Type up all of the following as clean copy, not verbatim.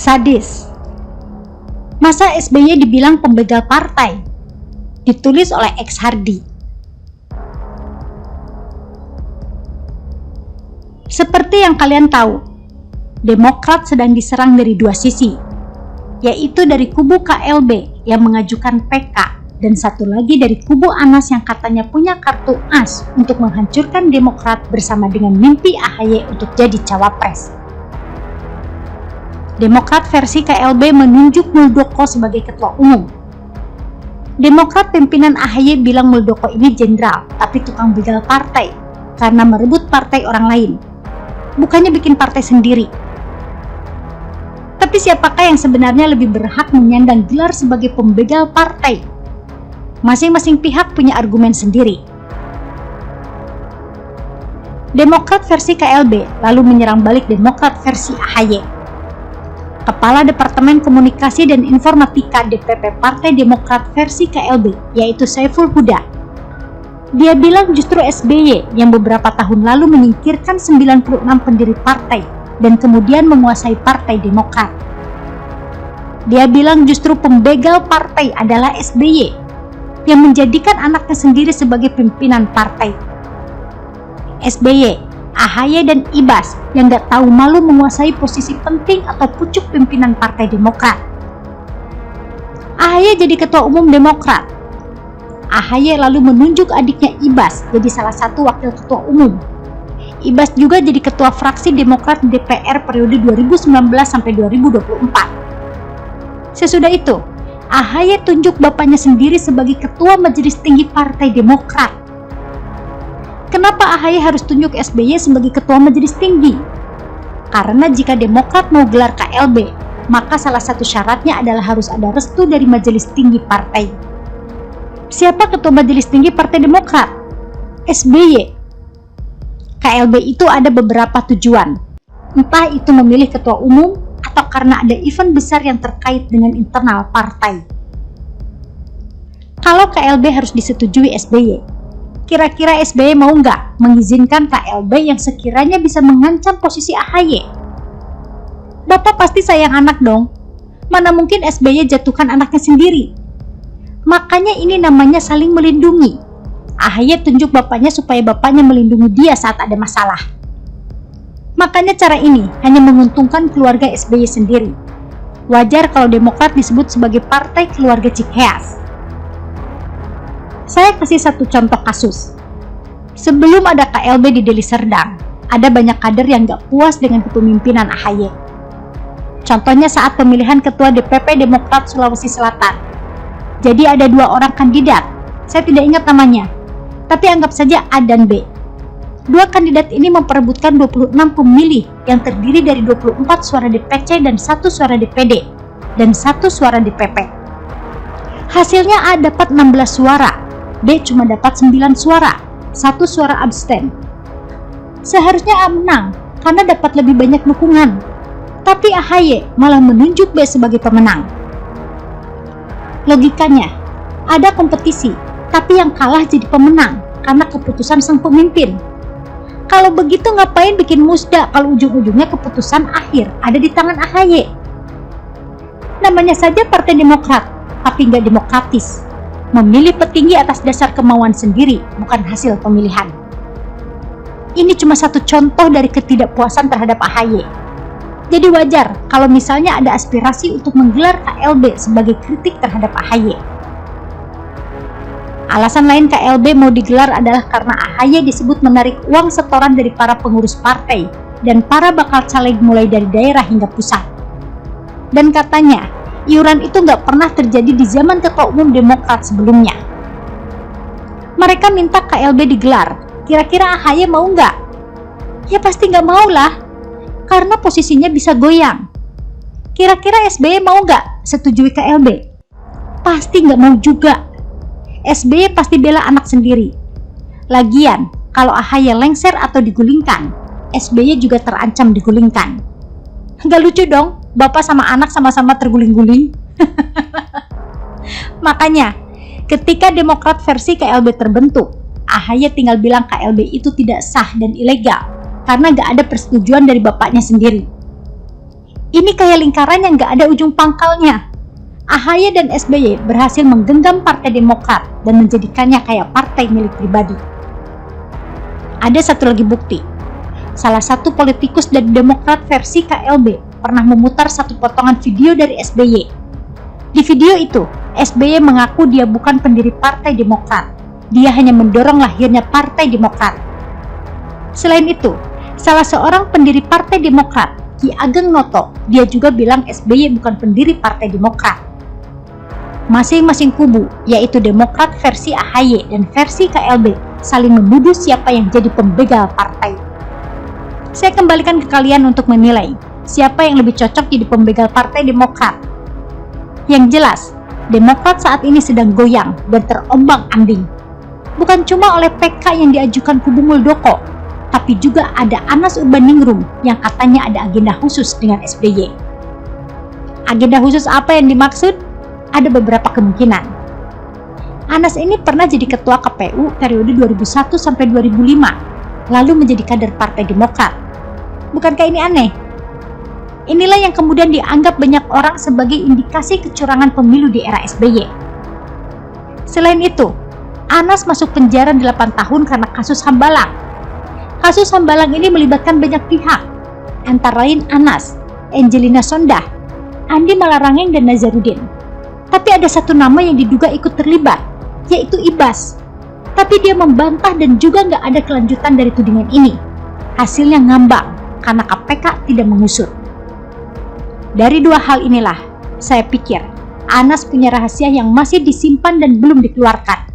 Sadis. Masa SBY dibilang pembegal partai? Ditulis oleh X Hardy. Seperti yang kalian tahu, Demokrat sedang diserang dari dua sisi, yaitu dari kubu KLB yang mengajukan PK dan satu lagi dari kubu Anas yang katanya punya kartu as untuk menghancurkan Demokrat bersama dengan mimpi AHY untuk jadi cawapres. Demokrat versi KLB menunjuk Muldoko sebagai ketua umum. Demokrat pimpinan AHY bilang Muldoko ini jenderal, tapi tukang begal partai karena merebut partai orang lain, bukannya bikin partai sendiri. Tapi siapakah yang sebenarnya lebih berhak menyandang gelar sebagai pembegal partai? Masing-masing pihak punya argumen sendiri. Demokrat versi KLB lalu menyerang balik Demokrat versi AHY. Kepala Departemen Komunikasi dan Informatika DPP Partai Demokrat versi KLB, yaitu Saiful Huda. Dia bilang justru SBY yang beberapa tahun lalu menyingkirkan 96 pendiri partai dan kemudian menguasai Partai Demokrat. Dia bilang justru pembegal partai adalah SBY yang menjadikan anaknya sendiri sebagai pimpinan partai. SBY, AHY dan Ibas yang gak tahu malu menguasai posisi penting atau pucuk pimpinan Partai Demokrat. AHY jadi ketua umum Demokrat. AHY lalu menunjuk adiknya Ibas jadi salah satu wakil ketua umum. Ibas juga jadi ketua fraksi Demokrat DPR periode 2019 sampai 2024. Sesudah itu, AHY tunjuk bapaknya sendiri sebagai ketua Majelis Tinggi Partai Demokrat. Kenapa AHY harus tunjuk SBY sebagai ketua Majelis Tinggi? Karena jika Demokrat mau gelar KLB, maka salah satu syaratnya adalah harus ada restu dari Majelis Tinggi Partai. Siapa ketua Majelis Tinggi Partai Demokrat? SBY. KLB itu ada beberapa tujuan. Entah itu memilih ketua umum atau karena ada event besar yang terkait dengan internal partai. Kalau KLB harus disetujui SBY, kira-kira SBY mau nggak mengizinkan KLB yang sekiranya bisa mengancam posisi AHY? Bapak pasti sayang anak dong. Mana mungkin SBY jatuhkan anaknya sendiri? Makanya ini namanya saling melindungi. AHY tunjuk bapaknya supaya bapaknya melindungi dia saat ada masalah. Makanya cara ini hanya menguntungkan keluarga SBY sendiri. Wajar kalau Demokrat disebut sebagai partai keluarga Cikeas. Saya kasih satu contoh kasus. Sebelum ada KLB di Deli Serdang, ada banyak kader yang gak puas dengan kepemimpinan AHY. Contohnya saat pemilihan ketua DPP Demokrat Sulawesi Selatan. Jadi ada dua orang kandidat, saya tidak ingat namanya, tapi anggap saja A dan B. Dua kandidat ini memperebutkan 26 pemilih yang terdiri dari 24 suara DPC dan 1 suara DPD, dan 1 suara DPP. Hasilnya A dapat 16 suara, B cuma dapat 9 suara, 1 suara abstain. Seharusnya A menang karena dapat lebih banyak dukungan, tapi AHY malah menunjuk B sebagai pemenang. Logikanya, ada kompetisi, tapi yang kalah jadi pemenang karena keputusan sang pemimpin. Kalau begitu ngapain bikin musda kalau ujung-ujungnya keputusan akhir ada di tangan AHY? Namanya saja Partai Demokrat, tapi nggak demokratis. Memilih petinggi atas dasar kemauan sendiri, bukan hasil pemilihan. Ini cuma satu contoh dari ketidakpuasan terhadap AHY. Jadi wajar kalau misalnya ada aspirasi untuk menggelar KLB sebagai kritik terhadap AHY. Alasan lain KLB mau digelar adalah karena AHY disebut menarik uang setoran dari para pengurus partai dan para bakal caleg mulai dari daerah hingga pusat. Dan katanya, iuran itu nggak pernah terjadi di zaman ketua umum Demokrat sebelumnya. Mereka minta KLB digelar, kira-kira AHY mau nggak? Ya pasti nggak mau lah, karena posisinya bisa goyang. Kira-kira SBY mau nggak setujui KLB? Pasti nggak mau juga. SBY pasti bela anak sendiri. Lagian, kalau AHY lengser atau digulingkan, SBY juga terancam digulingkan. Nggak lucu dong, bapak sama anak sama-sama terguling-guling. Makanya, ketika Demokrat versi KLB terbentuk, AHY tinggal bilang KLB itu tidak sah dan ilegal karena nggak ada persetujuan dari bapaknya sendiri. Ini kayak lingkaran yang gak ada ujung pangkalnya. AHY dan SBY berhasil menggenggam Partai Demokrat dan menjadikannya kayak partai milik pribadi. Ada satu lagi bukti. Salah satu politikus dari Demokrat versi KLB pernah memutar satu potongan video dari SBY. Di video itu, SBY mengaku dia bukan pendiri Partai Demokrat. Dia hanya mendorong lahirnya Partai Demokrat. Selain itu, salah seorang pendiri Partai Demokrat, Ki Ageng Noto, dia juga bilang SBY bukan pendiri Partai Demokrat. Masing-masing kubu, yaitu Demokrat versi AHY dan versi KLB, saling menuduh siapa yang jadi pembegal partai. Saya kembalikan ke kalian untuk menilai siapa yang lebih cocok jadi pembegal Partai Demokrat. Yang jelas, Demokrat saat ini sedang goyang dan terombang-ambing. Bukan cuma oleh PK yang diajukan kubu Muldoko, tapi juga ada Anas Urbaningrum yang katanya ada agenda khusus dengan SBY. Agenda khusus apa yang dimaksud? Ada beberapa kemungkinan. Anas ini pernah jadi ketua KPU periode 2001 sampai 2005, lalu menjadi kader Partai Demokrat. Bukankah ini aneh? Inilah yang kemudian dianggap banyak orang sebagai indikasi kecurangan pemilu di era SBY. Selain itu, Anas masuk penjara 8 tahun karena kasus Hambalang. Kasus Hambalang ini melibatkan banyak pihak, antara lain Anas, Angelina Sondah, Andi Malarangeng, dan Nazarudin. Tapi ada satu nama yang diduga ikut terlibat, yaitu Ibas. Tapi dia membantah dan juga nggak ada kelanjutan dari tudingan ini. Hasilnya ngambang, karena KPK tidak mengusut. Dari dua hal inilah, saya pikir Anas punya rahasia yang masih disimpan dan belum dikeluarkan.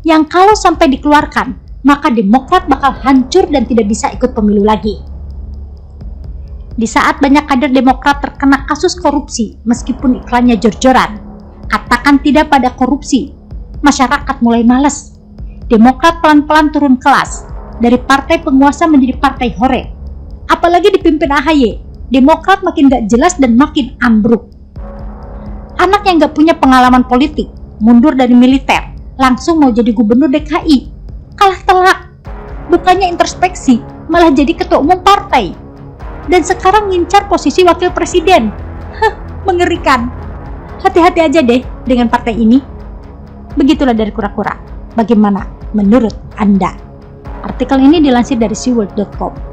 Yang kalau sampai dikeluarkan, maka Demokrat bakal hancur dan tidak bisa ikut pemilu lagi. Di saat banyak kader Demokrat terkena kasus korupsi, meskipun iklannya jor-joran, katakan tidak pada korupsi, masyarakat mulai malas. Demokrat pelan-pelan turun kelas, dari partai penguasa menjadi partai hore. Apalagi dipimpin AHY, Demokrat makin gak jelas dan makin ambruk. Anak yang gak punya pengalaman politik, mundur dari militer, langsung mau jadi gubernur DKI. Kalah telak, bukannya introspeksi, malah jadi ketua umum partai. Dan sekarang ngincar posisi wakil presiden. Mengerikan. Hati-hati aja deh dengan partai ini. Begitulah dari Kura-Kura. Bagaimana menurut Anda? Artikel ini dilansir dari seaworld.com.